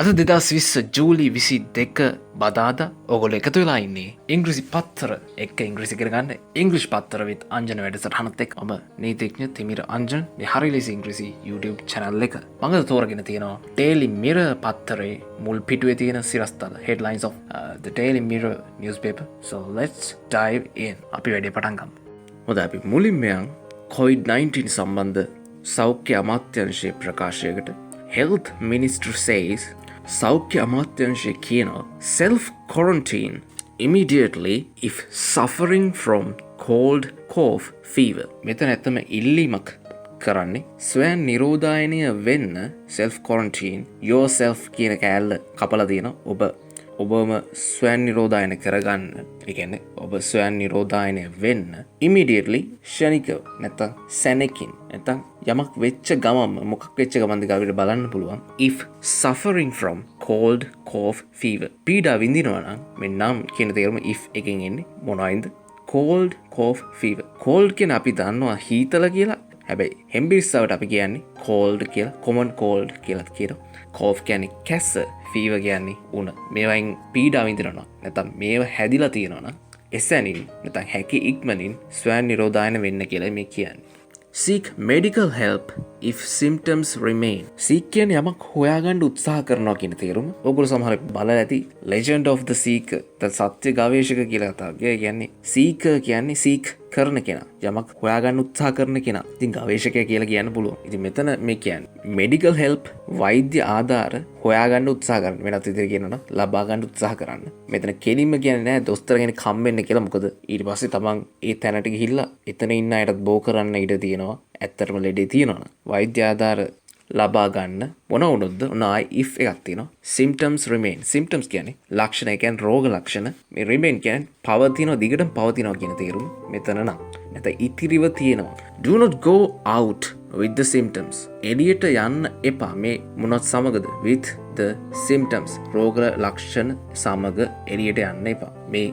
අද 2020 ජූලි 22 බදාදා ඔගොල්ලෝ එකතු වෙලා ඉන්නේ ඉංග්‍රීසි පත්තර එක්ක ඉංග්‍රීසි ඉගෙන ගන්න ඉංග්‍රීසි පත්තර with අංජන වැඩසටහනත් එක්ක මම නීතිඥ තිමිර අංජන මේ හරි ලේසි ඉංග්‍රීසි YouTube channel එක මම තෝරගෙන තියෙනවා Daily Mirror පත්තරේ මුල් පිටුවේ තියෙන සිරස්තල headlines of the Daily Mirror newspaper. So let's dive in. අපි වැඩේ පටන් ගමු. හොඳයි අපි මුලින්ම යන් COVID-19 සම්බන්ධ සෞඛ්‍ය අමාත්‍යාංශයේ ප්‍රකාශයකට Health Minister says සෞඛ්‍ය අමාත්‍යාංශය කියනවා self quarantine immediately if suffering from cold cough fever. මෙතන ඇත්තම ඉල්ලීමක් කරන්නේ ස්වයං නිරෝධායනය වෙන්න self quarantine yourself කියන කෑල්ල කපලා තියෙනවා ඔබම ස්වයං නිරෝධායන කරගන්න. ඒ කියන්නේ ඔබ ස්වයං නිරෝධායනය වෙන්න immediately ෂණිකව නැත්නම් සැනකින් නැත්නම් යමක් වෙච්ච ගමම මොකක් වෙච්ච ගමන්ද කියලා අපිට බලන්න පුළුවන් if suffering from cold cough fever පීඩා විඳිනවා නම් මේ නම් කියන තේරුම if එකෙන් එන්නේ මොනවයින්ද cold cough fever cold කියන අපි දන්නවා හීතල කියලා. හැබැයි හෙම්බිරිස්සාවට අපි කියන්නේ cold කියලා common cold කියලා කියනවා. cough කියන්නේ කැස්ස fever කියන්නේ උණ. මේවයින් පීඩා විඳිනවා නැත්නම් මේව හැදිලා තියෙනවා නම් එසැනින් නැත්නම් හැකි ඉක්මනින් ස්වයං නිරෝධායන වෙන්න කියලා මේ කියන්නේ. Seek medical help if symptoms remain. Seek කියන්නේ යමක් හොයාගන්න උත්සාහ කරනවා කියන තේරුම. ඔයගොල්ලෝ සමහරවිට බලලා ඇති Legend of the Seeker. සත්‍ය ගවේෂක කියලා කතාවක්. ඒ කියන්නේ seeker කියන්නේ seek කරන කෙනා. යමක් හොයාගන්න උත්සාහ කරන කෙනා. ඉතින් ගවේෂකයා කියලා කියන්න පුළුවන්. ඉතින් මෙතන මේ කියන්නේ medical help වෛද්‍ය ආධාර හොයාගන්න උත්සාහ කරන. වෙනත් විදිහට කියනවා නම් ලබා ගන්න උත්සාහ කරන්න. මෙතන කෙලින්ම කියන්නේ නෑ දොස්තර කෙනෙක් හම්බෙන්න කියලා. මොකද ඊට පස්සේ තමන් ඒ තැනට ගිහිල්ලා එතන ඉන්න අයටත් බෝ කරන්න ඉඩ තියෙනවා. ඇත්තටම ලෙඩේ තියෙනවා නම් වෛද්‍ය ආධාර ලබා ගන්න මොන වුණොත්ද උනායි if එකක් තියෙනවා symptoms remain. symptoms කියන්නේ ලක්ෂණ. ඒ කියන්නේ රෝග ලක්ෂණ. මේ remain කියන්නේ පවතිනවා දිගටම පවතිනවා කියන තේරුම මෙතන නම් නැත්නම් ඉතිරිව තියෙනවා. do not go out with the symptoms. එළියට යන්න එපා මේ මොනවත් සමගද with the symptoms. රෝග ලක්ෂණ සමග එළියට යන්න එපා.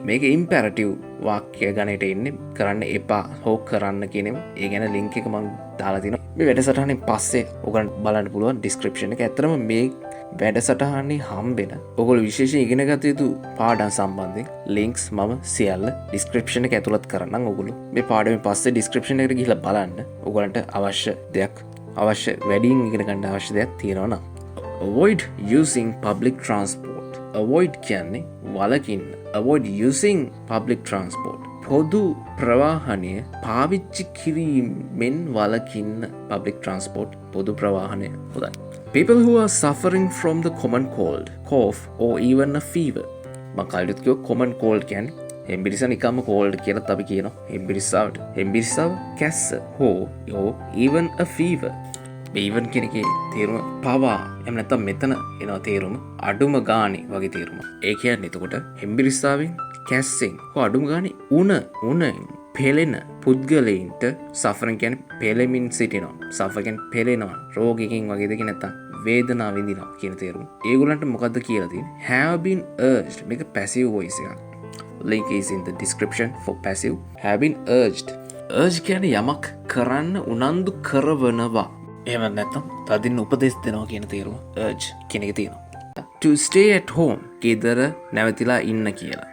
මේක imperative වාක්‍ය ගණයට එන්නේ කරන්න එපා හෝ කරන්න කියනවා. ඒ ගැන ලින්ක් එක මම දාලා තිනවා මේ වැඩසටහනේ පස්සේ ඔයගොල්ලන්ට බලන්න පුළුවන් ඩිස්ක්‍රිප්ෂන් එක. ඇත්තටම මේ වැඩසටහනේ හම්බෙන ඔයගොල්ලෝ විශේෂයෙන් ඉගෙන ගත යුතු පාඩම් සම්බන්ධයෙන් ලින්ක්ස් මම සියල්ල ඩිස්ක්‍රිප්ෂන් එක ඇතුළත් කරන්නම්. ඔයගොල්ලෝ මේ පාඩමේ පස්සේ ඩිස්ක්‍රිප්ෂන් එකට ගිහිල්ලා බලන්න ඔයගොල්ලන්ට අවශ්‍ය වැඩියෙන් ඉගෙන ගන්න අවශ්‍ය දෙයක් තියෙනවා නම්. Avoid using public transport. Avoid කියන්නේ වළකින්න. Avoid using public transport. පොදු ප්‍රවාහනය පාවිච්චි කිරීමෙන් වළකින්න. public transport පොදු ප්‍රවාහනය. හොඳයි. People who are suffering from the common cold, cough or even a fever. මම කලින් කිව්වා common cold කියන්නේ හෙම්බිරිස නිකම්ම cold කියලා අපි කියනවා හෙම්බිරිස්සාව කැස්ස හෝ even a fever. මේ even කියන එකේ තේරුම පවා එහෙම නැත්නම් මෙතන එනවා තේරුම අඩුම ගානේ වගේ තේරුම. ඒ කියන්නේ එතකොට හෙම්බිරිස්සාවෙන් කැස්සෙන් හෝ අඩුම ගානේ උණ පෙළෙන පුද්ගලයින්ට සෆරින් කියන්නේ පෙළෙමින් සිටිනවා. සෆර් කියන්නේ පෙළෙනවා. රෝගයකින් වගේ දෙක නැත්තම් වේදනාව විඳිනවා කියන තේරුම. ඒගොල්ලන්ට මොකද්ද කියලා තියෙන්නේ? have been urged. මේක passive voice එකක්. Link is in the description for passive. have been urged. urge කියන්නේ යමක් කරන්න උනන්දු කරවනවා. එහෙම නැත්තම් තදින් උපදෙස් දෙනවා කියන තේරුම urge කියන එක තියෙනවා. to stay at home. ගෙදර නැවතිලා ඉන්න කියලා.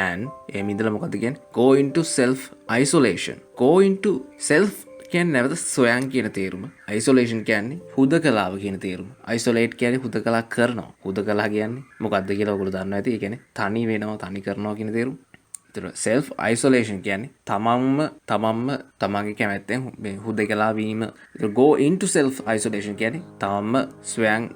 and එහෙම ඉඳලා මොකද කියන්නේ go into self isolation. go into self කියන්නේ නැවත සොයන් කියන තේරුම. isolation කියන්නේ හුදකලාව කියන තේරුම. isolate කියන්නේ හුදකලා කරනවා. හුදකලා කියන්නේ මොකද්ද කියලා ඔයගොල්ලෝ දන්නවා ඇති. ඒ කියන්නේ තනි වෙනවා තනි කරනවා කියන තේරුම. ඒතර self isolation කියන්නේ තමන්ම තමන්ගේ කැමැත්තෙන් මේ හුදකලා වීම. go into self isolation කියන්නේ තමන්ම ස්වයංව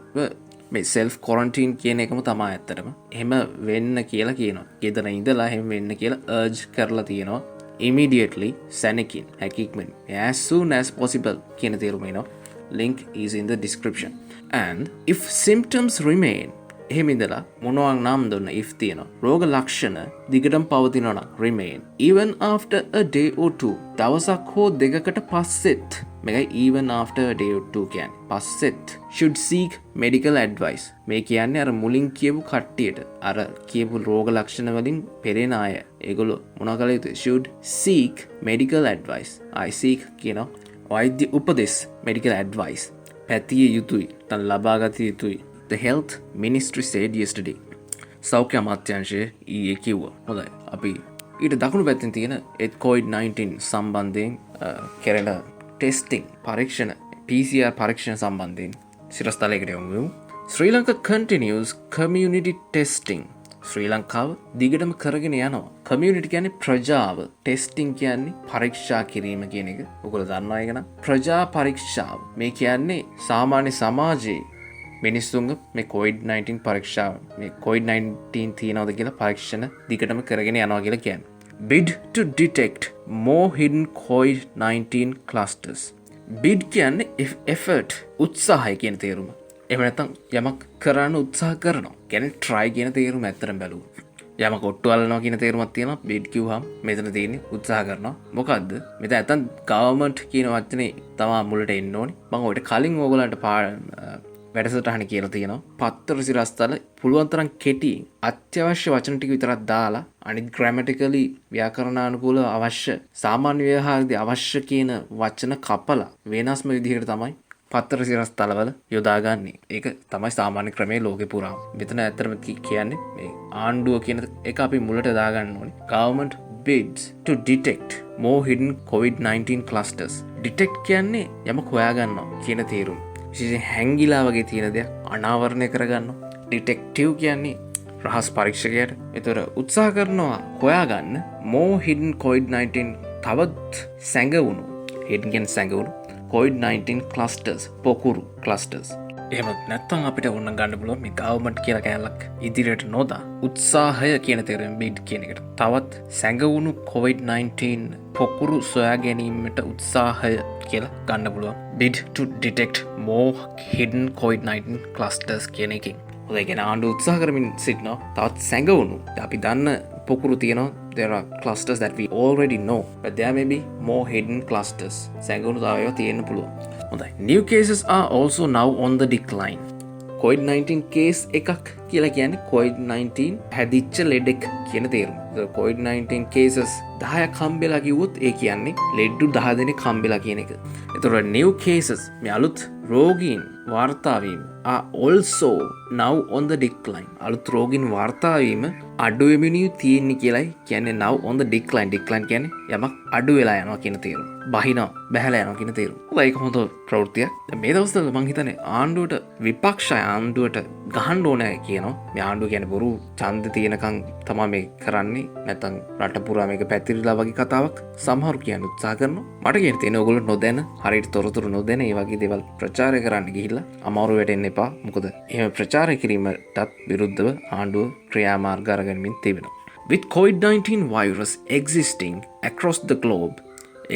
මේ self quarantine කියන එකම තමයි ඇත්තටම. එහෙම වෙන්න කියලා කියනවා. ගෙදර ඉඳලා එහෙම වෙන්න කියලා urge කරලා තියෙනවා. Immediately සැනකින් හැකියික්මනින් as soon as possible කියන තේරුම එනවා. Link is in the description. And if symptoms remain. එහෙම ඉඳලා මොනවා නම් දුන්න if තියෙනවා. රෝග ලක්ෂණ දිගටම පවතිනවා නම් remain even after a day or two. දවසක් හෝ දෙකකට පස්සෙත් මේකයි even after a day or two කියන්නේ. පස්සෙත් should seek medical advice. මේ කියන්නේ අර මුලින් කියපු කට්ටියට අර කියපු රෝග ලක්ෂණ වලින් පෙළෙන අය ඒගොල්ලෝ මොනවා කළ යුතුද? should seek medical advice. I seek කියනවා වෛද්‍ය උපදෙස් medical advice. පැතිය යුතුයි. තන ලබා ගත යුතුයි. the health ministry said yesterday. සෞඛ්‍ය අමාත්‍යාංශය ඊයේ කිව්වා. හොඳයි. අපි ඊට දකුණු පැත්තෙන් තියෙන COVID-19 සම්බන්ධයෙන් කෙරෙන ටෙස්ටිං පරීක්ෂණ PCR පරීක්ෂණ සම්බන්ධයෙන් සිරස්තලයකට යමු වෙමු. Sri Lanka continues community testing. ශ්‍රී ලංකාව දිගටම කරගෙන යනවා. කමියුනිටි කියන්නේ ප්‍රජාව. ටෙස්ටිං කියන්නේ පරීක්ෂා කිරීම කියන එක. ඔයගොල්ලෝ දන්නවා ඒක නම්. ප්‍රජා පරීක්ෂාව. මේ කියන්නේ සාමාන්‍ය සමාජයේ මිනිස්සුන්ගේ මේ COVID-19 පරීක්ෂාව මේ COVID-19 තියනවද කියලා පරීක්ෂණ දිගටම කරගෙන යනවා කියලා කියන්නේ. Bid to detect more hidden COVID-19 clusters. Bid කියන්නේ effort උත්සාහය කියන තේරුම. එහෙම නැත්නම් යමක් කරන්න උත්සාහ කරනවා. කියන්නේ try කියන තේරුම ඇත්තටම බැලුවා. යමක් ඔට්ටු අල්ලනවා කියන තේරුමක් තියෙනවා. bid කිව්වහම මෙතන තියෙන්නේ උත්සාහ කරනවා. මොකද්ද? මෙතන නැත්නම් government කියන වචනේ තමයි මුලට එන්න ඕනේ. මම ඔයිට කලින් ඕගොල්ලන්ට වැඩසටහන කියලා තියෙනවා. පත්තර සිරස්තල පුළුවන් තරම් කෙටියෙන් අත්‍යවශ්‍ය වචන ටික විතරක් දාලා අනිත් grammatically ව්‍යාකරණානුකූලව අවශ්‍ය සාමාන්‍ය ව්‍යවහාරදී අවශ්‍ය කියන වචන කපලා වෙනස්ම විදිහකට තමයි පත්තර සිරස්තලවල යොදාගන්නේ. ඒක තමයි සාමාන්‍ය ක්‍රමයේ ලෝකේ පුරාම. මෙතන ඇත්තටම කියන්නේ මේ ආණ්ඩුව කියන එක අපි මුලට දාගන්න ඕනේ. Government bids to detect more hidden COVID-19 clusters. Detect කියන්නේ යමක් හොයාගන්නවා කියන තේරුම. විශේෂයෙන් හැංගිලා වගේ තියෙන දෙයක් අනාවරණය කරගන්නවා. Detective කියන්නේ රහස් පරීක්ෂකයාට. ඒතර උත්සාහ කරනවා හොයාගන්න more hidden COVID-19 තවත් සැඟවුණු hidden කියන සැඟවුණු COVID-19 clusters පොකුරු clusters. එහෙම නැත්නම් අපිට ඕන ගන්න පුළුවන් මේ government කියලා කැලලක් ඉදිරියට නොදා උත්සාහය කියන තේරුම bid කියන එකට. තවත් සැඟවුණු COVID-19 පොකුරු සොයා ගැනීමට උත්සාහය කියලා ගන්න පුළුවන්. Bid to detect more hidden COVID-19 clusters කියන එකෙන්. ඔය කියන ආණ්ඩුව උත්සාහ කරමින් සිටිනවා තවත් සැඟවුණු. අපි දන්න පොකුරු තියෙනවා. There are clusters that we already know, but there may be more hidden clusters. සැඟවුණු තව ඒවා තියෙන්න පුළුවන්. හොඳයි. New cases are also now on the decline. COVID-19 case එකක් කියලා කියන්නේ COVID-19 හැදිච්ච ලෙඩෙක් කියන තේරුම. COVID-19 cases 10ක් හම්බෙලා කිව්වොත් ඒ කියන්නේ ලෙඩු 10 දෙනෙක් හම්බෙලා කියන එක. ඒතකොට new cases මේ අලුත් රෝගීන් වාර්තා වීම are also now on the decline. අලුත් රෝගීන් වාර්තා වීම අඩු වෙමිනුයි තියෙන්නේ කියලායි කියන්නේ now on the decline. decline කියන්නේ යමක් අඩු වෙලා යනවා කියන තේරුම. බහිනවා, බහැලා යනවා කියන තේරුම. ඒක හොඳ ප්‍රවෘත්තියක්. මේ දවස්වල මම හිතන්නේ ආණ්ඩුවට විපක්ෂය ආණ්ඩුවට ගහන්න ඕනේ කියනවා. මේ ආණ්ඩුව කියන්නේ බොරු ඡන්ද තියෙනකන් තමයි මේ කරන්නේ. නැත්නම් රට පුරා මේක පැතිරිලා වගේ කතාවක් සමහරු කියන්න උත්සාහ කරනවා. මට කියන තියෙන්නේ ඕගොල්ලෝ නොදැන, හරියට තොරතුරු නොදැන මේ වගේ දේවල් ප්‍රචාරය කරන්න ගිහිල්ලා අමාරු වැටෙන්න එපා. මොකද එහෙම ප්‍රචාරය කිරීමටත් විරුද්ධව ආණ්ඩුව ක්‍රියාමාර්ග අරගෙනමින් තිබෙනවා. With COVID-19 virus existing across the globe,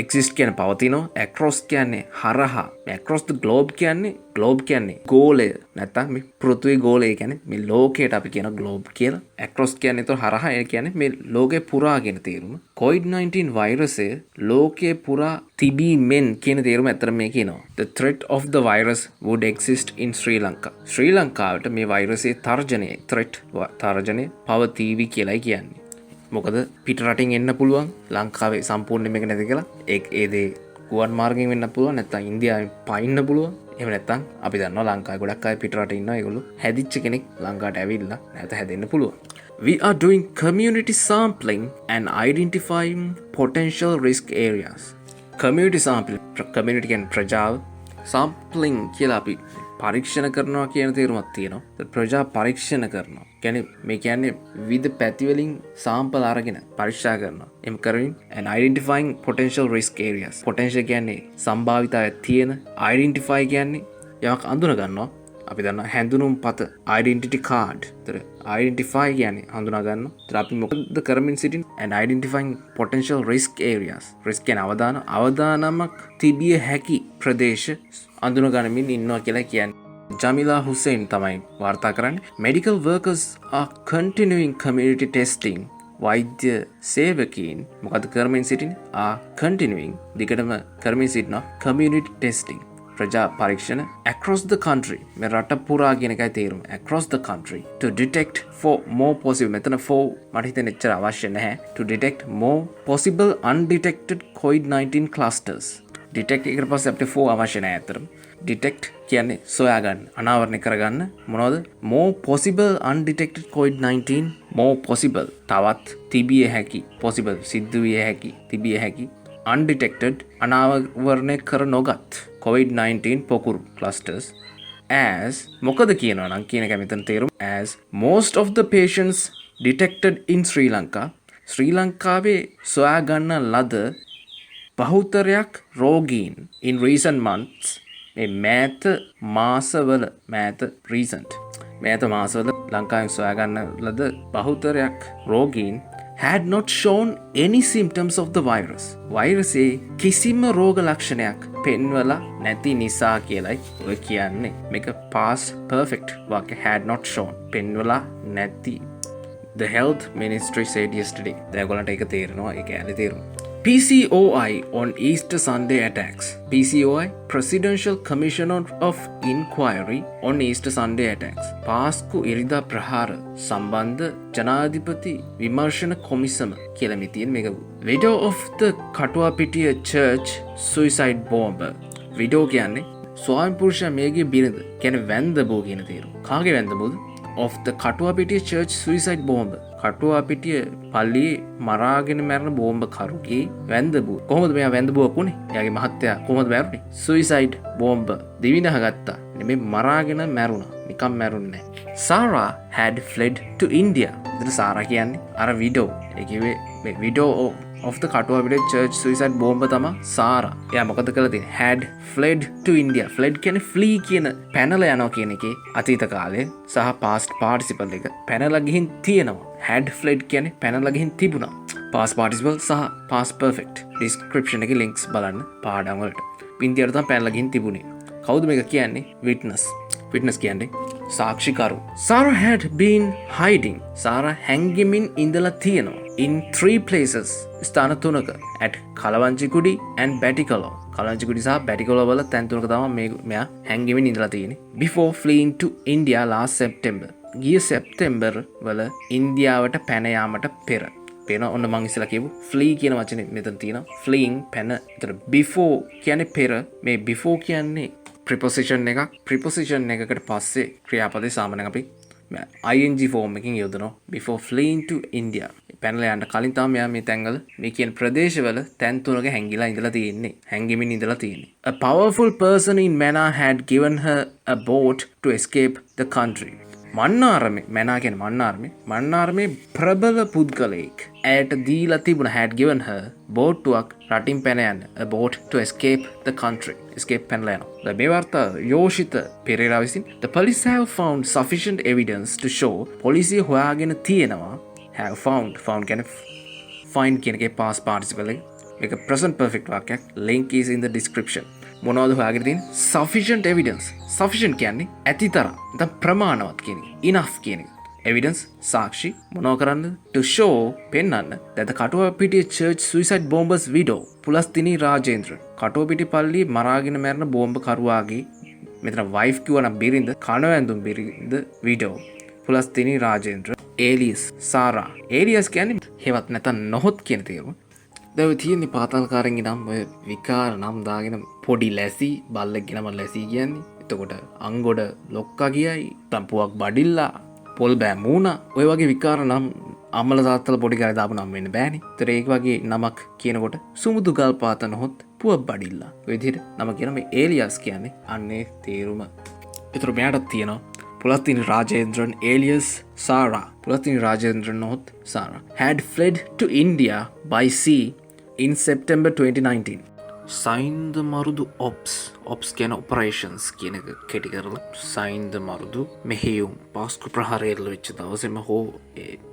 exist කියන පවතිනවා, across කියන්නේ හරහා, across the globe කියන්නේ ගෝලය. නැත්නම් මේ පෘථිවි ගෝලය කියන්නේ මේ ලෝකයට අපි කියන globe කියලා. across කියන්නේ તો හරහා, ඒ කියන්නේ මේ ලෝකේ පුරා කියන තේරුම. COVID-19 වෛරසය ලෝකේ පුරා තිබීමෙන් කියන තේරුම ඇත්තට මේ කියනවා. The threat of the virus would exist in Sri Lanka. ශ්‍රී ලංකාවට මේ වෛරසයේ තර්ජනය පවතිවි කියලායි කියන්නේ. මොකද පිට රටින් එන්න පුළුවන් ලංකාවේ සම්පූර්ණයෙන් මේක නැති කියලා ඒ දේ ගුවන් මාර්ගයෙන් වෙන්න පුළුවන් නැත්නම් ඉන්දියාවෙන් පයින්න පුළුවන්. එහෙම නැත්නම් අපි දන්නවා ලංකාවේ ගොඩක් අය පිට රට ඉන්නවා. ඒගොල්ලෝ හැදිච්ච කෙනෙක් ලංකාවට ඇවිල්ලා නැවත හැදෙන්න පුළුවන්. We are doing community sampling and identifying potential risk areas. Community sampling, community කියන්නේ ප්‍රජාව, sampling කියලා අපි පරීක්ෂණ කරනවා කියන තේරුමක් තියෙනවා. ප්‍රජා පරීක්ෂණ කරනවා. මේ කියන්නේ විවිධ පැතිවලින් සාම්පල් අරගෙන පරීක්ෂා කරනවා. එම් කරමින් and identifying potential risk areas. potential කියන්නේ සම්භාවිතාවය තියෙන, identify කියන්නේ යමක් අඳුන ගන්නවා. අපි දන්නවා හැඳුනුම් පත identity card. ඒතර identify කියන්නේ හඳුනා ගන්නවා. ඒතර අපි මොකද කරමින් සිටින් and identifying potential risk areas. risk කියන්නේ අවදානමක් තිබිය හැකි ප්‍රදේශ අඳුන ගනිමින් ඉන්නවා කියලා කියන්නේ. Jamila Hussein තමයි වාර්තා කරන්නේ. Medical workers are continuing community testing. වෛද්‍ය සේවකීන් මොකද කරමින් සිටින්නේ? are continuing දිගටම කරමින් සිටිනවා community testing. ප්‍රජා පරීක්ෂණ across the country. මේ රට පුරා කියන එකයි තේරුම. across the country to detect for more possible. මෙතන for මට හිතෙන්නේ එච්චර අවශ්‍ය නැහැ. to detect more possible undetected COVID-19 clusters. detect එකට පස්සේ අපිට for අවශ්‍ය නැහැ අතරම. detect කියන්නේ සොයාගන්න අනාවරණය කරගන්න මොනවද more possible undetected COVID-19 more possible තවත් තිබිය හැකි possible සිද්ධ විය හැකි තිබිය හැකි undetected අනාවරණය කර නොගත් COVID-19 පොකුරු clusters as මොකද කියනවා නම් කියන එක මෙතන තේරුම as most of the patients detected in Sri Lanka ශ්‍රී ලංකාවේ සොයාගන්න ලද බහුතරයක් රෝගීන් in recent months මේ මෑත මාසවල මෑත මාසවල ලංකාවෙන් සොයාගන්න ලද බහුතරයක් රෝගීන් had not shown any symptoms of the virus. වෛරසයේ කිසිම රෝග ලක්ෂණයක් පෙන්වලා නැති නිසා කියලයි ඔය කියන්නේ. මේක past perfect වාක්‍ය had not shown පෙන්වලා නැති. The health ministry said yesterday. දැන් ඒක තේරෙනවා ඒක ඇලි තේරුම. PCOI on Easter Sunday attacks. PCOI Presidential Commission of Inquiry on Easter Sunday attacks. පාස්කු ඉරිදා ප්‍රහාර සම්බන්ධ ජනාධිපති විමර්ශන කොමිසම කියලා මේ තියෙන මේක. Widow of the කටුවාපිටිය church suicide bomber. Widow කියන්නේ ස්වාමි පුරුෂයා මේගේ බිරිඳ. කියන්නේ වැන්දබෝ කියන තේරුම. කාගේ වැන්දබෝද? Of the කටුවාපිටිය church suicide bomber. කටුවාපිටිය පල්ලියේ මරාගෙන මැරෙන බෝම්බ කරුගේ වැන්දබුව. කොහොමද මෙයා වැන්දබුවක් උනේ? එයාගේ මහත්තයා කොහොමද මැරුණේ? suicide bomb දිවිනහ ගත්තා. නෙමෙයි මරාගෙන මැරුණා. නිකම් මැරුන්නේ නැහැ. Sarah had fled to India. එතන සාරා කියන්නේ අර widow. ඒ කිව්වේ මේ widow of the කටුවාපිටිය church suicide bomb තමයි සාරා. එයා මොකද කළේ තියෙන්නේ? had fled to India. fled කියන්නේ flee කියන පැනලා යනවා කියන එකේ අතීත කාලේ සහ past participle එක පැනලා ගිහින් තියෙනවා. had fled කියන්නේ පැනලා ගිහින් තිබුණා. past participle සහ past perfect description එකේ links බලන්න පාඩම් වලට. ඉන්දියාවට තමයි පැනලා ගිහින් තිබුණේ. කවුද මේක කියන්නේ? witness කියන්නේ සාක්ෂිකරු. Sarah had been hiding. Sarah හැංගෙමින් ඉඳලා තියෙනවා. in 3 places ස්ථාන තුනක at කලවංචිකුඩි and Batticaloa. කලවංචිකුඩි සහ Batticaloa වල තැන් තුනක තමයි මෙයා හැංගෙමින් ඉඳලා තියෙන්නේ. before fleeing to India last September. ගිය සැප්තැම්බර් වල ඉන්දියාවට පැන යාමට පෙර. පේන ඔන්න මං ඉස්සලා කියපු flee කියන වචනේ මෙතන තියෙනවා. fleeing පැන. ඒතර before කියන්නේ පෙර. මේ before කියන්නේ preposition එකක්. preposition එකකට පස්සේ ක්‍රියාපදේ සාමාන්‍යයෙන් අපි ing form එකකින් යොදනවා. before fleeing to India. පැනලා යන්න කලින් තමයි මෙයා මේ තැන්වල මේ කියන ප්‍රදේශවල තැන් තුනක හැංගිලා ඉඳලා තියෙන්නේ. හැංගෙමින් ඉඳලා තියෙන්නේ. A powerful person in Mannar had given her a boat to escape the country. මන්නාරමේ මැනා කියන්නේ මන්නාරමේ ප්‍රබල පුද්ගලයෙක් ඇයට දීලා තිබුණ had given her බෝට්ටුවක් රටින් පැන යන්න a boat to escape the country escape පැනලා යනවා. මේ වාර්තා යෝෂිත පෙරේරා විසින් the police have found sufficient evidence to show පොලිසිය හොයාගෙන තියෙනවා have found කියන්නේ find කියන එකේ past participle එක මේක present perfect වාක්‍යයක් link is in the description. මොනවද හොයාගෙන තියෙන්නේ? sufficient evidence. sufficient කියන්නේ ඇතිතරම්. නැත්නම් ප්‍රමාණවත් කියන එක. enough කියන එක. evidence සාක්ෂි මොනව කරන්නද? to show පෙන්වන්න that the කටුවාපිටිය church suicide bombers widow Pulasthini Rajendra කටුවාපිටිය පල්ලියේ මරාගෙන මැරෙන බෝම්බ කරුවාගේ මෙතන wife කියවනම් බිරිඳ කණවැන්දුම් බිරිඳ widow Pulasthini Rajendra alias Sarah. alias කියන්නේ හේවත් නැත්නම් නොහොත් කියන තේරුම. දැව තියෙන්නේ පාතාල්කාරෙන්ගේ නම් ඔය විකාර නම් දාගෙන පොඩි ලැසි බල්ලෙක් ගෙනම ලැසි කියන්නේ. එතකොට අංගොඩ ලොක්කා කියයි තම්පුවක් බඩිල්ලා පොල් බෑ මූණා ඔය වගේ විකාර නම් අම්මලා තාත්තලා පොඩි කාලේ දාපු නම් වෙන්න බෑනේ. ඒතර ඒක වගේ නමක් කියනකොට සුමුදු ගල් පාත නොහොත් පුවක් බඩිල්ලා. ඔය විදිහට නම කියන මේ ඒලියස් කියන්නේ අන්නේ තේරුම. ඒතර මෙයාටත් තියෙනවා පුලස්තිනි රාජේන්ද්‍රන් alias Sarah. පුලස්තිනි රාජේන්ද්‍රන් නොහොත් Sarah had fled to India by sea in September 2019. සයින්ද මරුදු ඔප්ස් කියන ඔපරේෂන්ස් කියන එක කෙටි කරලා සයින්ද මරුදු මෙහෙයුම් පාස්කු ප්‍රහාරයල වෙච්ච දවසේම හෝ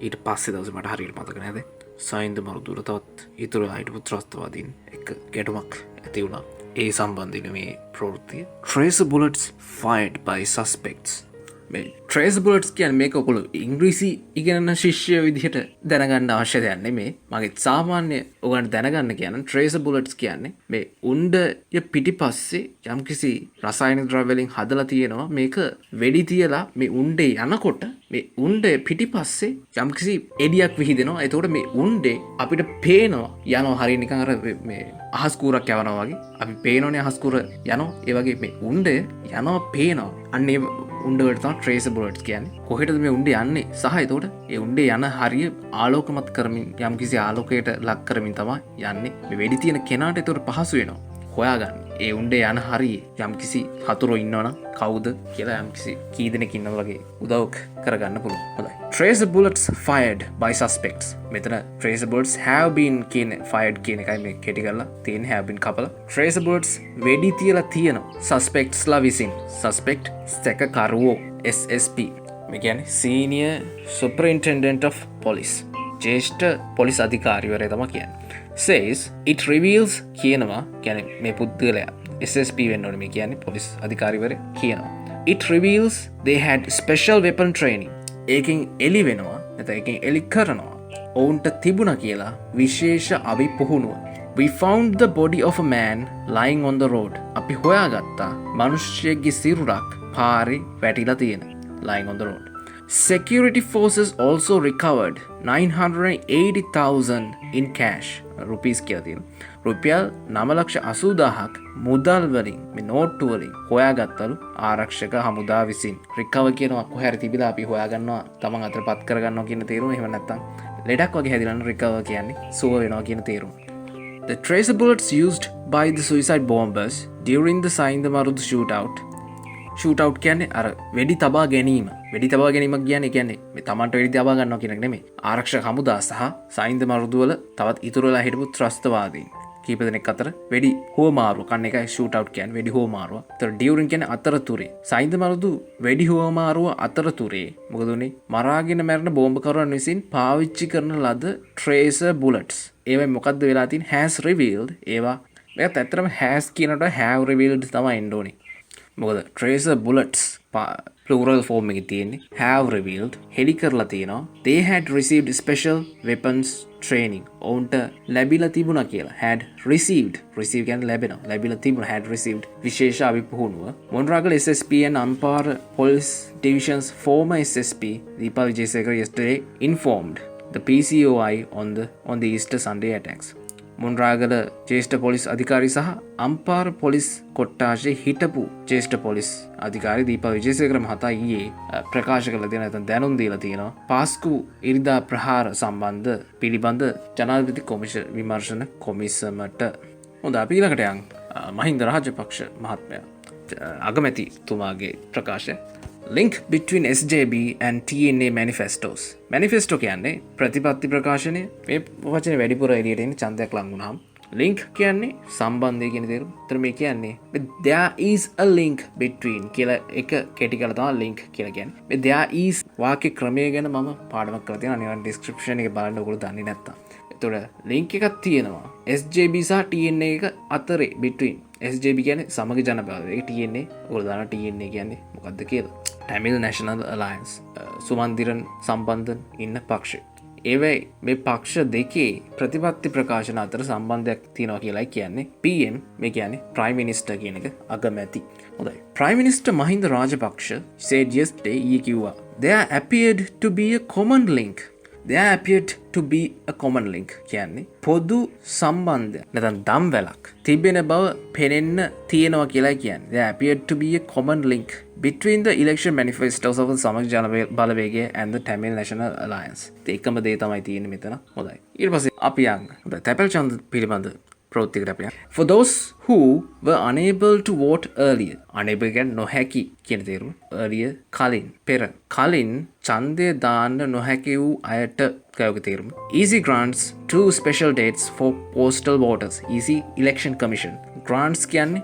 ඊට පස්සේ දවසේ මට හරියට මතක නැහැ. සයින්ද මරුදුර තවත් ඉතුරු හිටපු ත්‍රස්තවාදීන් එක ගැටුමක් ඇති වුණා. ඒ සම්බන්ධයෙන් මේ ප්‍රවෘත්තිය tracer bullets fired by suspects මේ ට්‍රේසබිලිටීස් කියන්නේ මේක ඔයගොල්ලෝ ඉංග්‍රීසි ඉගෙන ශිෂ්‍ය විදිහට දැනගන්න අවශ්‍ය දෙයක් නෙමෙයි. මගේ සාමාන්‍ය ඔයගොල්ලන්ට දැනගන්න කියන ට්‍රේසබිලිටීස් කියන්නේ මේ උණ්ඩය පිටිපස්සේ යම්කිසි රසායනික ද්‍රව්‍ය වලින් හදලා තියෙනවා. මේක වෙඩි තියලා මේ උණ්ඩේ යනකොට මේ උණ්ඩය පිටිපස්සේ යම්කිසි එඩියක් විහිදෙනවා. එතකොට මේ උණ්ඩේ අපිට පේනවා යනවා හරිය නිකන් අර මේ අහස් කූරක් යවනවා වගේ. අපි පේනෝනේ අහස් කූර යනවා. ඒ වගේ මේ උණ්ඩය යනවා පේනවා. අන්න ඒ උණ්ඩවලට තමයි ට්‍රේසබිලිටීස් කියන්නේ. කොහෙටද මේ උණ්ඩේ යන්නේ සහ එතකොට ඒ උණ්ඩේ යන හරිය ආලෝකමත් කරමින් යම්කිසි ආලෝකයට ලක් කරමින් තමයි යන්නේ. මේ වෙඩි තියෙන කෙනාට එතකොට පහසු වෙනවා හොයාගන්න. ඒ උණ්ඩේ යන හරිය යම්කිසි හතුරෝ ඉන්නවනම් කවුද කියලා යම්කිසි කී දෙනෙක් ඉන්නවා වගේ උදව් කරගන්න පුළුවන්. හොඳයි. Tracer bullets fired by suspects. මෙතන tracer bullets have been fired කියන එකයි මේ කෙටි කරලා තියෙන have been couple. Tracer bullets වෙඩි තියලා තියෙනවා suspects ලා විසින්. suspect සැකකරුවෝ SSP. මේ කියන්නේ senior superintendent of police. ජේෂ්ඨ පොලිස් අධිකාරිවරයා තමයි කියන්නේ. says it reveals කියනවා කියන්නේ මේ පුද්ගලයා SSP වෙන්න ඕනේ මේ කියන්නේ පොලිස් අධිකාරිවරයා කියනවා. it reveals they had special weapon training. ඒකෙන් එලි වෙනවා නැත්නම් ඒකෙන් එලි කරනවා ඔවුන්ට තිබුණා කියලා විශේෂ අවිපුහුණුව. we found the body of a man lying on the road. අපි හොයාගත්තා මිනිහෙක්ගේ සිරුරක් පාරේ වැටිලා තියෙන lying on the road. Security forces also recovered 980,000 in cash. rupees කියලා තියෙනවා. රුපියල් 9,80,000ක් මුදල් වලින් මේ නෝට්ටු වලින් හොයාගත්තලු ආරක්ෂක හමුදා විසින්. රිකවර් කියනවා කොහේ හරි තිබිලා අපි හොයාගන්නවා තමන් අතටපත් කරගන්නවා කියන තේරුම. එහෙම නැත්නම් ලෙඩක් වගේ හැදිලා රිකවර් කියන්නේ සුව වෙනවා කියන තේරුම. The tracer bullets used by the suicide bombers during the Sahinda Marudhu shootout. shootout කියන්නේ අර වෙඩි තබා ගැනීම. වෙඩි තබා ගැනීමක් කියන්නේ මේ තමන්ට වෙඩි තබා ගන්නවා කියන එක නෙමෙයි. ආරක්ෂක හමුදා සහ සයින්ද මරුදු වල තවත් ඉතුරු වෙලා හිටපු ත්‍රස්තවාදීන් කීප දෙනෙක් අතර වෙඩි හුවමාරුව කන්න එකයි shootout කියන්නේ. වෙඩි හුවමාරුව. ඒතර during කියන්නේ අතරතුරේ. සයින්ද මරුදු වෙඩි හුවමාරුව අතරතුරේ මොකද උනේ? මරාගෙන මැරෙන බෝම්බකරුවන් විසින් පාවිච්චි කරන ලද tracer bullets. ඒවා මොකද්ද වෙලා තියෙන්නේ? has revealed. ඒවා මේකත් ඇත්තටම has කියනට have revealed තමයි එන්න ඕනේ. මොකද tracer bullets plural form එකේ තියෙන්නේ have revealed හෙලි කරලා තියෙනවා they had received special weapons training ඔවුන්ට ලැබිලා තිබුණා කියලා had received receive කියන්නේ ලැබෙනවා ලැබිලා තිබුණා had received විශේෂ අවිපුහුණුව Monaragala SSP and Ampara police divisions former SSP Deepa Wijesekara yesterday informed the PCOI on the Easter Sunday attacks. Monaragala ජේෂ්ඨ පොලිස් අධිකාරී සහ අම්පාර පොලිස් කොට්ටාශයේ හිටපු ජේෂ්ඨ පොලිස් අධිකාරී දීපා විජේසේකර මහතා ඊයේ ප්‍රකාශ කළ තියෙන නැත්නම් දැනුම් දීලා තියෙනවා පාස්කු ඉරිදා ප්‍රහාර සම්බන්ධ පිළිබඳ ජනාධිපති විමර්ශන කොමිසමට. හොඳ අපි ඊළඟට යන් මහින්ද රාජපක්ෂ මහත්මයා අගමැතිතුමාගේ ප්‍රකාශය. Link between SJB and TNA manifestos. Manifesto කියන්නේ ප්‍රතිපත්ති ප්‍රකාශනය. මේ වචනේ වැඩිපුර එළියට එන්නේ ඡන්දයක් ලඟ වුණාම. Link කියන්නේ සම්බන්ධය කියන තේරුම. ඒතර මේ කියන්නේ there is a link between කියලා එක කෙටි කරලා තමයි link කියලා කියන්නේ. මේ there is වාක්‍ය ක්‍රමය ගැන මම පාඩමක් කරලා තියෙනවා. අනිවාර්යෙන් description එකේ බලන්න ඔයගොල්ලෝ දන්නේ නැත්තම්. ඒතර link එකක් තියෙනවා. SJB සහ TNA එක අතරේ between. SJB කියන්නේ සමග ජන බලවේගය. TNA ඔයගොල්ලෝ දන්නවා TNA කියන්නේ මොකක්ද කියලා. Tamil National Alliance සුමන්දිරන් සම්බන්ධන් ඉන්න පක්ෂය. ඒවයි මේ පක්ෂ දෙකේ ප්‍රතිපත්ති ප්‍රකාශන අතර සම්බන්ධයක් තියෙනවා කියලායි කියන්නේ. PM මේ කියන්නේ Prime Minister කියන එක අගමැති. හොඳයි. Prime Minister Mahinda Rajapaksa said yesterday ඊයේ කිව්වා there appeared to be a common link. There appeared to be a common link කියන්නේ පොදු සම්බන්ධය නැත්නම් දම්වැලක් තිබෙන බව පෙනෙන්න තියෙනවා කියලා කියන්නේ. There appeared to be a common link between the election manifestos of the සමග ජන බලවේගය and the Tamil National Alliance. ඒකම දේ තමයි තියෙන්නේ මෙතන. හොඳයි. ඊට පස්සේ අපි යන්න. හොඳයි. තැපැල් ඡන්ද පිළිබඳ ප්‍රවෘත්තියකට අපි යන්න. For those who were unable to vote earlier. unable කියන්නේ නොහැකි කියන තේරුම. earlier කලින් කලින් ඡන්දය දාන්න නොහැකි වූ අයට කවගේ තේරුම. Easy grants 2 special dates for postal voters. Easy election commission. grants කියන්නේ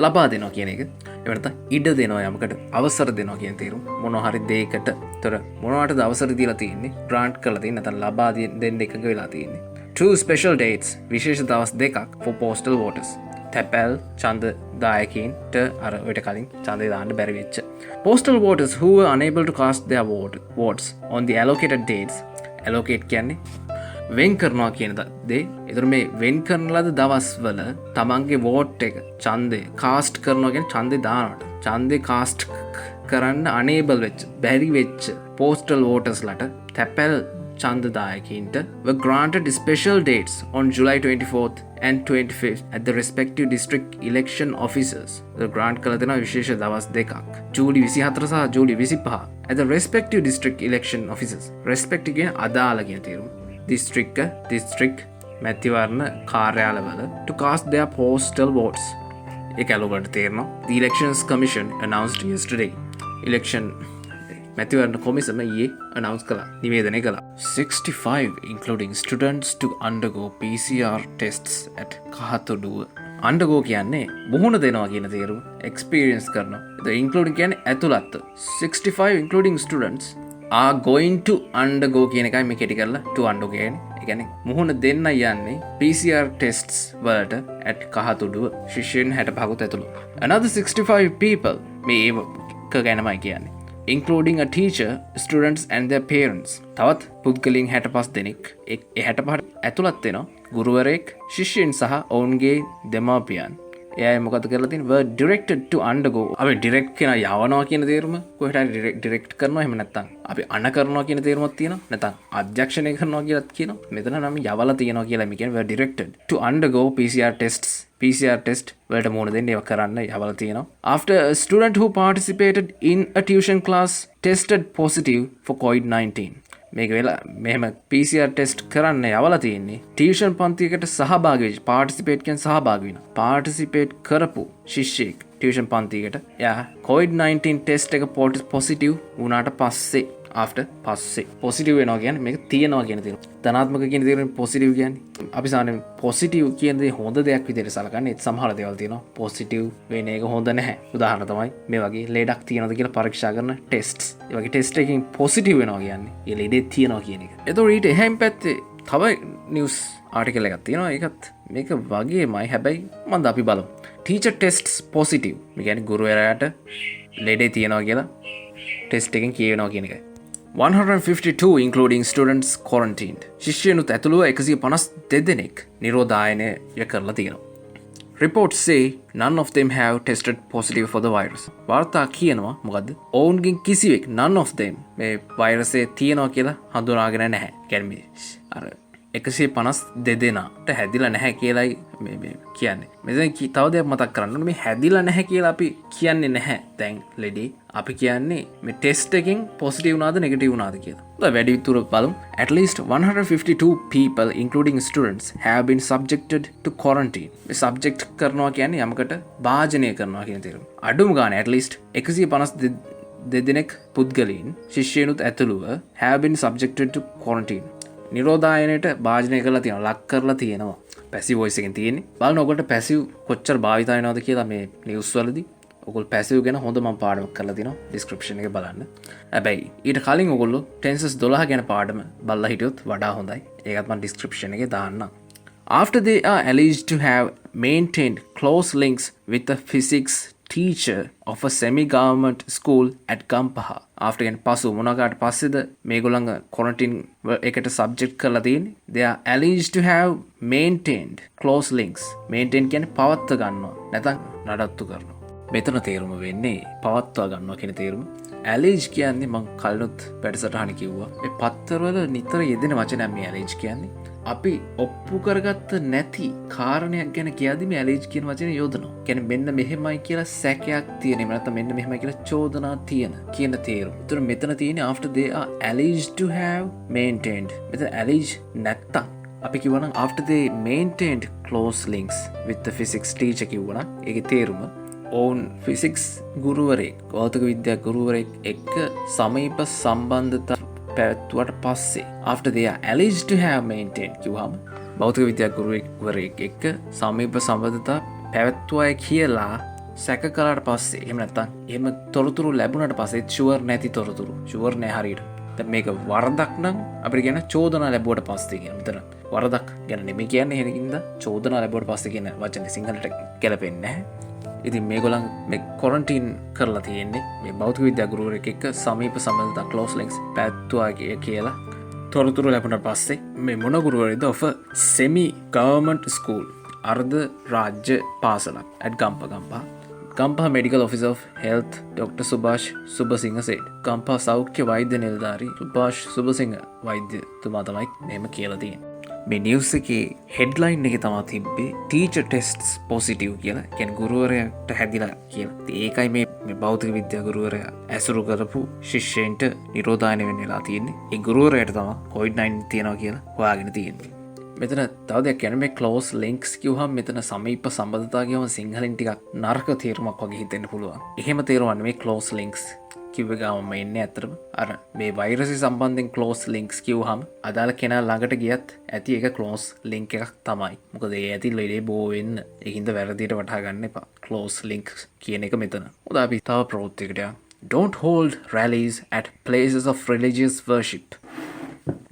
ලබා දෙනවා කියන එක. එහෙම නැත්නම් ඉඩ දෙනවා යමකට අවසර දෙනවා කියන තේරුම. මොනවා හරි දෙයකට. ඒතර මොනවටද අවසර දීලා තියෙන්නේ? grant කරලා තියෙන්නේ නැත්නම් ලබා දෙන්න එකඟ වෙලා තියෙන්නේ. 2 special dates විශේෂ දවස් දෙකක් for postal voters. තැපැල් ඡන්ද දායකයින්ට අර ඔයට කලින් ඡන්දය දාන්න බැරි වෙච්ච. Postal voters who were unable to cast their votes on the allocated dates. allocate කියන්නේ වෙන් කරනවා කියන දේ. ඒතර මේ වෙන් කරන ලද දවස්වල තමන්ගේ වෝට් එක ඡන්දේ කාස්ට් කරනවා කියන්නේ ඡන්දේ දානවට. ඡන්දේ කාස්ට් කරන්න unable වෙච්ච බැරි වෙච්ච postal voters ලට තැපැල් ඡන්දදායකයින්ට were granted special dates on July 24th and 25th at the respective district election offices. The grant කළ දෙන විශේෂ දවස් දෙකක්. ජූලි 24 සහ ජූලි 25 at the respective district election offices. respective කියන අදාළ කියන තේරුම. district මැතිවරණ කාර්යාලවල to cast their postal votes. ඒක ඇලුවට තේරෙනවා. The Elections Commission announced yesterday. election මැතිවරණ කොමිසම ඊයේ announce කළා. නිවේදනය කළා. 65 including students to undergo PCR tests at කහතොඩුව. undergo කියන්නේ මුහුණ දෙනවා කියන තේරුම. experience කරනවා. the including කියන්නේ ඇතුළත්. 65 including students are going to undergo කියන එකයි මේ කෙටි කරලා to undergo කියන්නේ. ඒ කියන්නේ මුහුණ දෙන්න යන්නේ PCR tests වලට at කහතොඩුව. ශිෂ්‍යයන් 65කට ඇතුළු. another 65 people මේ ගැනමයි කියන්නේ. including a teacher, students and their parents. තවත් පුද්ගලයන් 65 දෙනෙක් ඒ 65 ඇතුළත් වෙනවා. ගුරුවරයෙක්, ශිෂ්‍යයන් සහ ඔවුන්ගේ දෙමාපියන්. එයා මොකද කරලා තියෙන්නේ? were directed to undergo. අපි direct කියන යවනවා කියන තේරුම කොහෙට හරි direct කරනවා එහෙම නැත්නම් අපි අණ කරනවා කියන තේරුමක් තියෙනවා. නැත්නම් අධ්‍යක්ෂණය කරනවා කියලාත් කියනවා. මෙතන නම් යවලා තියෙනවා කියලා මේ කියන්නේ were directed to undergo PCR tests. PCR test වලට මුහුණ දෙන්න ඒවා කරන්න යවලා තියෙනවා. After a student who participated in a tuition class tested positive for COVID-19. මේක වෙලා මෙහෙම PCR test කරන්න යවලා තියෙන්නේ ටියුෂන් පන්තියකට සහභාගී වෙච්ච participate කියන සහභාගී වෙනවා. participate කරපු ශිෂ්‍යෙක් ටියුෂන් පන්තියකට එයා COVID-19 test එක positive වුණාට පස්සේ after පස්සේ positive වෙනවා කියන්නේ මේක තියෙනවා කියන තේරුම. ධනාත්මක කියන තේරුම positive කියන්නේ අපි සාමාන්‍යයෙන් positive කියන දේ හොඳ දෙයක් විදිහට සලකන්නේ. ඒත් සමහර දේවල් තියෙනවා positive වෙන එක හොඳ නැහැ. උදාහරණ තමයි මේ වගේ ලෙඩක් තියෙනවද කියලා පරීක්ෂා කරන tests. ඒ වගේ test එකකින් positive වෙනවා කියන්නේ ඒ ලෙඩේ තියෙනවා කියන එක. ඒතකොට ඊට එහායින් පැත්තේ තව news article එකක් තියෙනවා. ඒකත් මේක වගේමයි. හැබැයි මන්ද අපි බලමු. teacher tests positive. මේ කියන්නේ ගුරුවරයාට ලෙඩේ තියෙනවා කියලා test එකෙන් කියවෙනවා කියන එකයි. 152 including students quarantined. ශිෂ්‍යයනුත් ඇතුළුව 152 දෙනෙක් නිරෝධායනය කරලා තියෙනවා. Reports say none of them have tested positive for the virus. වාර්තා කියනවා මොකද්ද? ඔවුන්ගෙන් කිසිවෙක් none of them මේ වෛරසය තියෙනවා කියලා හඳුනාගෙන නැහැ. කියන්නේ අර 152 දෙනාට හැදිලා නැහැ කියලායි මේ කියන්නේ. මෙතන තව දෙයක් මතක් කරන්න ඕනේ. මේ හැදිලා නැහැ කියලා අපි කියන්නේ නැහැ. දැන් ලෙඩේ අපි කියන්නේ මේ ටෙස්ට් එකෙන් පොසිටිව් වුණාද නෙගටිව් වුණාද කියලා. දැන් වැඩි විතර බලමු. At least 152 people including students have been subjected to quarantine. මේ subject කරනවා කියන්නේ යමකට භාජනය කරනවා කියන තේරුම. අඩුම ගානේ at least 152 දෙනෙක් පුද්ගලයන් ශිෂ්‍යයනුත් ඇතුළුව have been subjected to quarantine. නිරෝධායනයට භාජනය කරලා තියෙනවා. ලක් කරලා තියෙනවා. පැසිව් වොයිස් එකෙන් තියෙන්නේ. බලන්න ඔයගොල්ලෝ පැසිව් කොච්චර භාවිතා වෙනවද කියලා මේ නිවුස් වලදී. ඔගොල්ලෝ පැසිව් ගැන හොඳ මම පාඩමක් කරලා තිනවා. ඩිස්ක්‍රිප්ෂන් එකේ බලන්න. හැබැයි ඊට කලින් ඔයගොල්ලෝ ටෙන්සස් 12 ගැන පාඩම බලලා හිටියොත් වඩා හොඳයි. ඒකත් මම ඩිස්ක්‍රිප්ෂන් එකේ දාන්නම්. After they are alleged to have maintained close links with a physics teacher of a semi-government school at Gampaha. After again පසු මොනකට පස්සේද මේගොල්ලන් quarantine එකට subject කරලා තියෙන්නේ. They are alleged to have maintained close links. maintain කියන්නේ පවත්ව ගන්නවා. නැත්නම් නඩත්තු කරනවා. මෙතන තේරුම වෙන්නේ පවත්වා ගන්නවා කියන තේරුම. allege කියන්නේ මම කලිනුත් වැඩසටහන කිව්වා. මේ පත්තරවල නිතර යෙදෙන වචනයක් මේ allege කියන්නේ. අපි ඔප්පු කරගත්ත නැති කාරණයක් ගැන කියද්දි මේ allege කියන වචනේ යොදනවා. කියන්නේ මෙන්න මෙහෙමයි කියලා සැකයක් තියෙන. එහෙම නැත්නම් මෙන්න මෙහෙමයි කියලා චෝදනා තියෙන කියන තේරුම. ඒතර මෙතන තියෙන්නේ after they are alleged to have maintained. මෙතන allege නැත්තම් අපි කිව්වනම් after they maintained close links with the physics teacher කිව්වනම් ඒකේ තේරුම ඔවුන් ෆිසික්ස් ගුරුවරයෙක් භෞතික විද්‍යා ගුරුවරයෙක් එක්ක සමීප සම්බන්ධතා පැවැත්වුවට පස්සේ after they are alleged to have maintained කිව්වම භෞතික විද්‍යා ගුරුවරයෙක් එක්ක සමීප සම්බන්ධතා පැවැත්වුවයි කියලා සැක කළාට පස්සේ එහෙම නැත්නම් එහෙම තොරතුරු ලැබුණාට පස්සේ ෂුවර් නැති තොරතුරු ෂුවර් නෑ හරියට. දැන් මේක වරදක් නම් අපිට කියන චෝදනා ලැබුවට පස්සේ කියන මෙතන වරදක් ගැන නෙමෙයි කියන්නේ. එහෙනකින්ද චෝදනා ලැබුවට පස්සේ කියන වචනේ සිංහලට ගැලපෙන්නේ නැහැ. ඉතින් මේගොල්ලන් මේ කොරන්ටයින් කරලා තියෙන්නේ මේ භෞතික විද්‍යා ගුරුවරයෙක් එක්ක සමීප සම්බන්ධතා ක්ලෝස් ලින්ක්ස් පැවැත්තුවා කියලා තොරතුරු ලැබුණට පස්සේ මේ මොන ගුරුවරයෙක්ද of a semi government school අර්ධ රාජ්‍ය පාසලක් at Gampha Medical Officer of Health Dr. Subhash Subasinghe said. Gampha සෞඛ්‍ය වෛද්‍ය නිලධාරී Subhash Subasinghe වෛද්‍යතුමා තමයි මෙහෙම කියලා තියෙන්නේ. මේ නිවුස් එකේ හෙඩ්ලයින් එකේ තමයි තිබ්බේ ටීචර් ටෙස්ට්ස් පොසිටිව් කියලා. කියන්නේ ගුරුවරයාට හැදිලා කියලා. ඒකයි මේ භෞතික විද්‍යා ගුරුවරයා ඇසුරු කරපු ශිෂ්‍යයන්ට නිරෝධායන වෙන්න වෙලා තියෙන්නේ. ඒ ගුරුවරයාට තමයි COVID-19 තියෙනවා කියලා හොයාගෙන තියෙන්නේ. මෙතන තව දෙයක් කියන්නේ මේ ක්ලෝස් ලින්ක්ස් කිව්වහම මෙතන සමීප සම්බන්ධතා කියවම සිංහලෙන් ටිකක් නරක තේරුමක් වගේ හිතෙන්න පුළුවන්. එහෙම තේරුවන්නේ මේ ක්ලෝස් ලින්ක්ස් කිව්ව ගාමම එන්නේ ඇත්තටම අර මේ වෛරසය සම්බන්ධයෙන් ක්ලෝස් ලින්ක්ස් කිව්වහම අදාළ කෙනා ළඟට ගියත් ඇති එක ක්ලෝස් ලින්ක් එකක් තමයි. මොකද ඒ ඇති ලෙඩේ බෝ වෙන්න. ඒකින්ද වැරදියට වටහා ගන්න එපා. ක්ලෝස් ලින්ක්ස් කියන එක මෙතන. උදා අපි තව ප්‍රවෘත්තියකට යමු. Don't hold rallies at places of religious worship.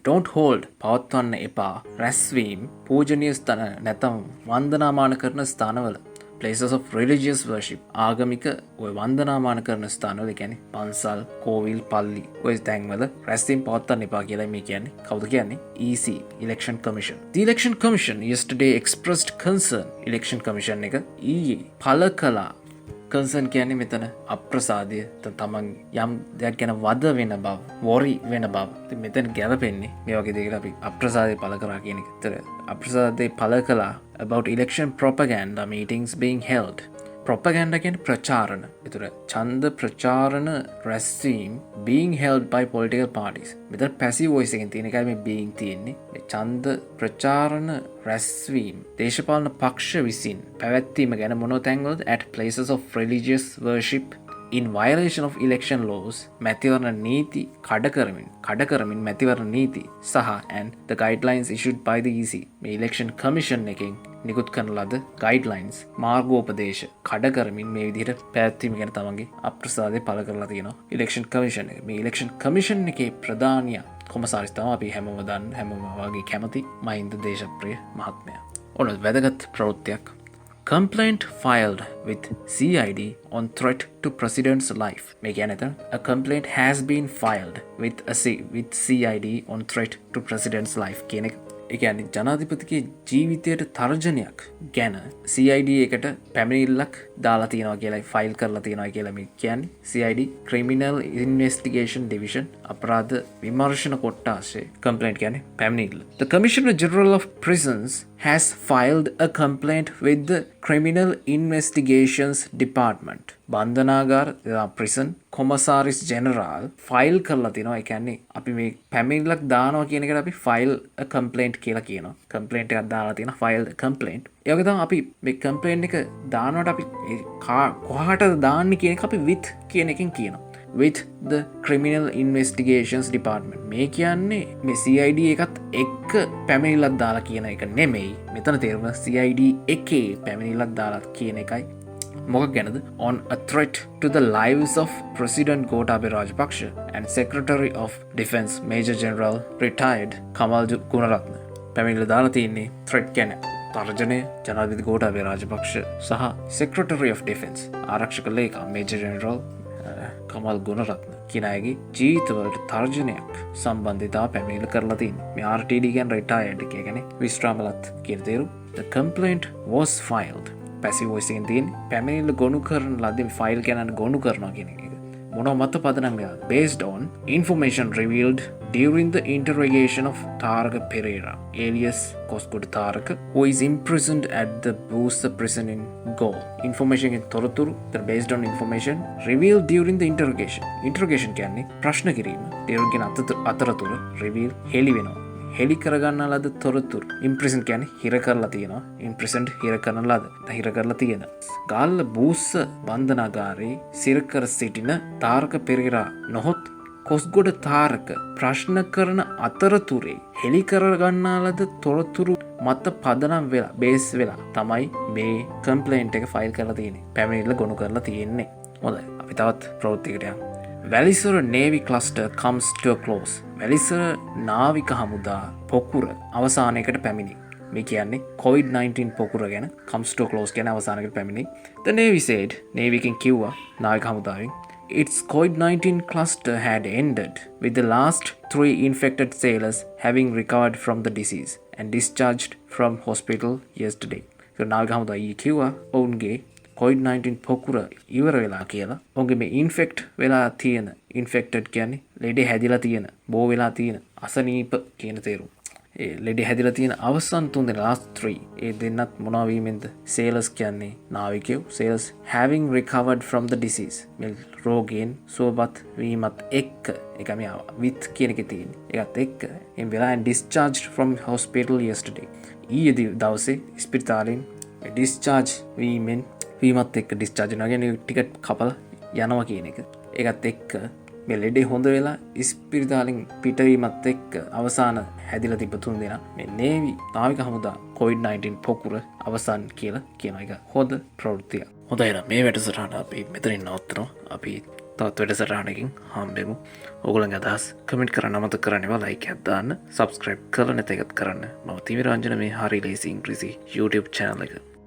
Don't hold පවත්වන්න එපා රැස්වීම් පූජනීය ස්ථාන නැතම් වන්දනාමාන කරන ස්ථානවල places of religious worship ආගමික ඔය වන්දනාමාන කරන ස්ථානවල කියන්නේ පන්සල් කෝවිල් පල්ලි ඔය තැන්වල රැස්වීම් පවත්වන්න එපා කියලා මේ කියන්නේ කවුද කියන්නේ EC Election Commission. The Election Commission yesterday expressed concern. Election Commission එක ඊයේ පළ කළා කන්සර්න් කියන්නේ මෙතන අප්‍රසාදය තමන් යම් දෙයක් ගැන වද වෙන බව වොරි වෙන බව මෙතන ගැලපෙන්නේ මේ වගේ දෙයකට අපි අප්‍රසාදය පළ කරා කියන එක. ඒතර අප්‍රසාදය පළ කළා about election propaganda meetings being held. propaganda කියන්නේ ප්‍රචාරණ. ඒතර ඡන්ද ප්‍රචාරණ රැස්වීම් being held by political parties. මෙතන passive voice එකෙන් තියෙන එකයි මේ being තියෙන්නේ. මේ ඡන්ද ප්‍රචාරණ රැස්වීම් දේශපාලන පක්ෂ විසින් පැවැත්වීම ගැන මොන තැන්වලද at places of religious worship in violation of election laws මැතිවරණ නීති කඩ කරමින් මැතිවරණ නීති සහ and the guidelines issued by the EC මේ election commission එකෙන් නිකුත් කරන ලද guidelines මාර්ගෝපදේශ කඩ කරමින් මේ විදිහට පැවැත්වීම ගැන තමන්ගේ අප්‍රසාදය පළ කරලා තියෙනවා election commission එක. මේ election commission එකේ ප්‍රධානියා කොමසාරිස් තමයි අපි හැමෝම දන්න හැමෝම වගේ කැමති මහින්ද දේශප්‍රිය මහත්මයා. ඔන්න වැදගත් ප්‍රවෘත්තියක්. Complaint filed with CID on threat to president's life. මේ කියන්නේ a complaint has been filed with CID on threat to president's life කියන එක. ඒ කියන්නේ ජනාධිපතිගේ ජීවිතයට තර්ජනයක් ගැන CID එකට පැමිණිල්ලක් දාලා තියෙනවා කියලායි ෆයිල් කරලා තියෙනවා කියලා මේ කියන්නේ. CID Criminal Investigation Division අපරාධ විමර්ශන කොට්ටාසේ complaint කියන්නේ පැමිණිල්ල. The Commissioner General of Prisons has filed a complaint with the Criminal Investigations Department. බන්ධනාගාර ප්‍රිසන් කොමසාරිස් ජෙනරාල් ෆයිල් කරලා තිනවා. ඒ කියන්නේ අපි මේ පැමිණිල්ලක් දානවා කියන එකට අපි ෆයිල් a complaint කියලා කියනවා. කම්ප්ලේන්ට් එකක් දාලා තියෙනවා ෆයිල් කම්ප්ලේන්ට්. ඒ වගේ තමයි අපි මේ කම්ප්ලේන්ට් එක දානකොට අපි කොහාටද දාන්නේ කියන එක අපි with කියන එකෙන් කියනවා. with the Criminal Investigations Department. මේ කියන්නේ මේ CID එකත් එක්ක පැමිණිල්ලක් දාලා කියන එක නෙමෙයි. මෙතන තේරුම CID එකේ පැමිණිල්ලක් දාලා කියන එකයි. මොකක් ගැනද? On a threat to the lives of President Gotabaya Rajapaksa and Secretary of Defense Major General retired Kamal Gunaratne. පැමිණිල්ල දාලා තියෙන්නේ threat කියන්නේ තර්ජනය ජනාධිපති ගෝඨාභය රාජපක්ෂ සහ Secretary of Defense ආරක්ෂක ලේකම් Major General කමල් ගුණරත්න කියන අයගේ ජීවිතවලට තර්ජනයක් සම්බන්ධතා පැමිණිල්ල කරලා තියෙනවා. මේ RTD කියන්නේ retired කියන්නේ විශ්‍රාමලත් කියන තේරුම. The complaint was filed. passive voice එකෙන් තියෙන්නේ පැමිණිල්ල ගොනු කරන ලදී ෆයිල් කියන්නේ ගොනු කරනවා කියන එක. මොනව මත පදනම් වෙනවද? Based on information revealed during the interrogation of Taraka Pereira alias Koskoda Taraka who is imprisoned at the Busa prison in Goa. Information in තොරතුරු based on information revealed during the interrogation කියන්නේ ප්‍රශ්න කිරීම. during කියන අතරතුර reveal හෙළි වෙනවා. හෙළි කරගන්න ලද තොරතුරු. imprisoned කියන්නේ හිර කරලා තියෙනවා. imprisoned හිර කරන ලද. හිර කරලා තියෙන. ගාල්ල බූස්ස බන්ධනාගාරයේ සිරකර සිටින තාරක පෙරේරා නොහොත් කොස්ගොඩ තාරක ප්‍රශ්න කරන අතරතුරේ හෙළි කරගන්නා ලද තොරතුරු මත පදනම් වෙලා බේස් වෙලා තමයි මේ කම්ප්ලේන්ට් එක ෆයිල් කරලා තියෙන්නේ. පැමිණිල්ල ගොනු කරලා තියෙන්නේ. හොඳයි. අපි තවත් ප්‍රවෘත්තියකට යමු. Welisara Navy cluster comes to a close. Welisara නාවික හමුදා පොකුර අවසානයකට පැමිණි. මේ කියන්නේ COVID-19 පොකුර ගැන comes to close ගැන අවසානකට පැමිණි. The Navy said, Navy එකෙන් කිව්වා නාවික හමුදාවෙන් its COVID-19 cluster had ended with the last 3 infected sailors having recovered from the disease and discharged from hospital yesterday. So නාවික හමුදාව ඊයේ කිව්වා ඔවුන්ගේ COVID-19 පොකුර ඉවර වෙලා කියලා. ඔවුන්ගේ මේ ඉන්ෆෙක්ට් වෙලා තියෙන ඉන්ෆෙක්ටඩ් කියන්නේ ලෙඩේ හැදිලා තියෙන බෝ වෙලා තියෙන අසනීප කියන තේරුම. ඒ ලෙඩේ හැදිලා තියෙන අවසන් 3 දෙනා last 3 ඒ දෙන්නත් මොනවා වීමෙන්ද sailors කියන්නේ නාවිකයෝ sailors having recovered from the disease මේ රෝගයෙන් සුවපත් වීමත් එක්ක ඒක මේ with කියන එකේ තියෙන. ඒකත් එක්ක එම් වෙලා and discharged from hospital yesterday. ඊයේ දවසේ ස්පිරිතාලෙන් discharge වීමත් එක්ක discharge වෙනවා කියන්නේ ටිකට් කපලා යනවා කියන එක. ඒකත් එක්ක මේ ලෙඩේ හොඳ වෙලා ස්පිරිතාලෙන් පිටවීමත් එක්ක අවසාන හැදිලා තිබ්බ 3 දෙනා මේ නේවි නාවික හමුදා COVID-19 පොකුර අවසන් කියලා කියන එක හොඳ ප්‍රවෘත්තියක්. හොඳයි එහෙනම් මේ වැඩසටහන අපි මෙතනින් නවත්තනවා. අපි තවත් වැඩසටහනකින් හම්බෙමු. ඕගොල්ලන්ගේ අදහස් කමෙන්ට් කරන්න අමතක කරන්න එපා. ලයික් එකක් දාන්න, සබ්ස්ක්‍රයිබ් කරලා නැත්නම් ඒකත් කරන්න. මම තිමිරංජන මේ හරි ලේසි ඉංග්‍රීසි YouTube channel එක